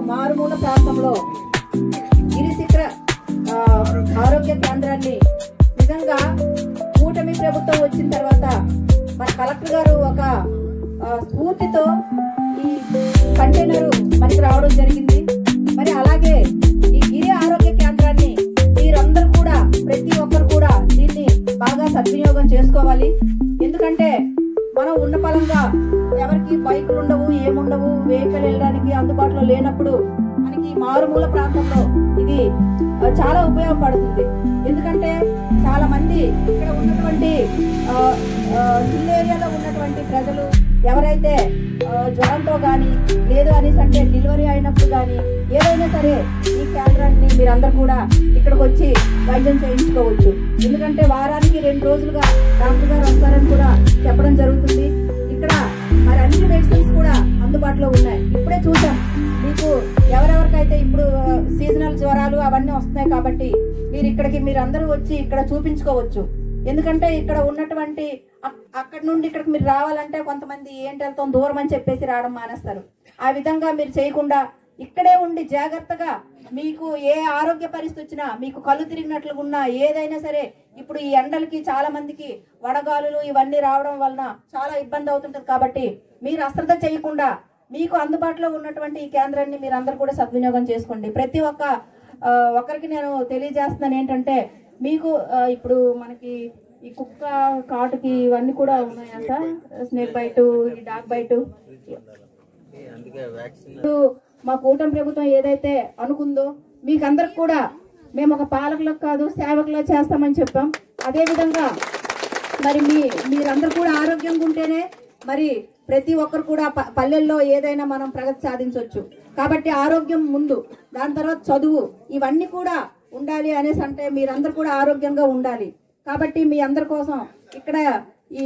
మారుమూల ప్రాంతంలో గిరిశిఖర ఆరోగ్య కేంద్రాన్ని నిజంగా కూటమి ప్రభుత్వం వచ్చిన తర్వాత మన కలెక్టర్ గారు ఒక స్ఫూర్తితో ఈ కంటైనర్ మనకి రావడం జరిగింది. మరి అలాగే ఈ గిరి ఆరోగ్య కేంద్రాన్ని మీరందరూ కూడా ప్రతి ఒక్కరు కూడా దీన్ని బాగా సద్వినియోగం చేసుకోవాలి. ఎందుకంటే మనం ఉన్న పలంగా ఎవరికి బైకులు ఉండవు, ఏముండవు, వెహికల్ వెళ్ళడానికి అందుబాటులో లేనప్పుడు మనకి మారుమూల ప్రాంతంలో ఇది చాలా ఉపయోగపడుతుంది. ఎందుకంటే చాలా మంది ఇక్కడ ఉన్నటువంటి హిల్ ఏరియాలో ఉన్నటువంటి ప్రజలు ఎవరైతే జ్వరంతో కానీ లేదు అనేసి అంటే డెలివరీ అయినప్పుడు కానీ ఏదైనా సరే ఈ కేంద్రాన్ని మీరందరూ కూడా ఇక్కడికి వచ్చి వైద్యం చేయించుకోవచ్చు. ఎందుకంటే వారానికి 2 రోజులుగా డాక్టర్ గారు వస్తారని కూడా చెప్పడం జరుగుతుంది. ఇక్కడ మరి అన్ని మెడిసిన్స్ కూడా అందుబాటులో ఉన్నాయి. ఇప్పుడే చూసాం మీకు ఎవరెవరికైతే ఇప్పుడు సీజనల్ జ్వరాలు అవన్నీ వస్తున్నాయి కాబట్టి మీరందరూ వచ్చి ఇక్కడ చూపించుకోవచ్చు. ఎందుకంటే ఇక్కడ ఉన్నటువంటి అక్కడి నుండి ఇక్కడికి మీరు రావాలంటే కొంతమంది ఏంటి వెళ్తాం దూరం అని చెప్పేసి రావడం మానేస్తారు. ఆ విధంగా మీరు చేయకుండా ఇక్కడే ఉండి జాగ్రత్తగా మీకు ఏ ఆరోగ్య పరిస్థితి వచ్చినా, మీకు కళ్ళు తిరిగినట్లుగా ఉన్నా, ఏదైనా సరే ఇప్పుడు ఈ ఎండలకి చాలా మందికి వడగాలులు ఇవన్నీ రావడం వలన చాలా ఇబ్బంది అవుతుంటుంది. కాబట్టి మీరు అశ్రద్ధ చేయకుండా మీకు అందుబాటులో ఉన్నటువంటి ఈ కేంద్రాన్ని మీరందరూ కూడా సద్వినియోగం చేసుకోండి. ప్రతి ఒక్కరికి నేను తెలియజేస్తున్నాను ఏంటంటే మీకు ఇప్పుడు మనకి ఈ కుక్క కాటుకి ఇవన్నీ కూడా ఉన్నాయంట, స్నేక్ బైట్, ఈ డాగ్ బైట్. మా కూటమి ప్రభుత్వం ఏదైతే అనుకుందో మీకు అందరికి కూడా మేము ఒక పాలకులకు కాదు సేవకులు చేస్తామని చెప్పాం. అదేవిధంగా మరి మీరందరూ కూడా ఆరోగ్యంగా ఉంటేనే మరి ప్రతి ఒక్కరు కూడా పల్లెల్లో ఏదైనా మనం ప్రగతి సాధించవచ్చు. కాబట్టి ఆరోగ్యం ముందు, దాని తర్వాత చదువు, ఇవన్నీ కూడా ఉండాలి అనేసి అంటే మీరందరూ కూడా ఆరోగ్యంగా ఉండాలి. కాబట్టి మీ అందరి కోసం ఇక్కడ ఈ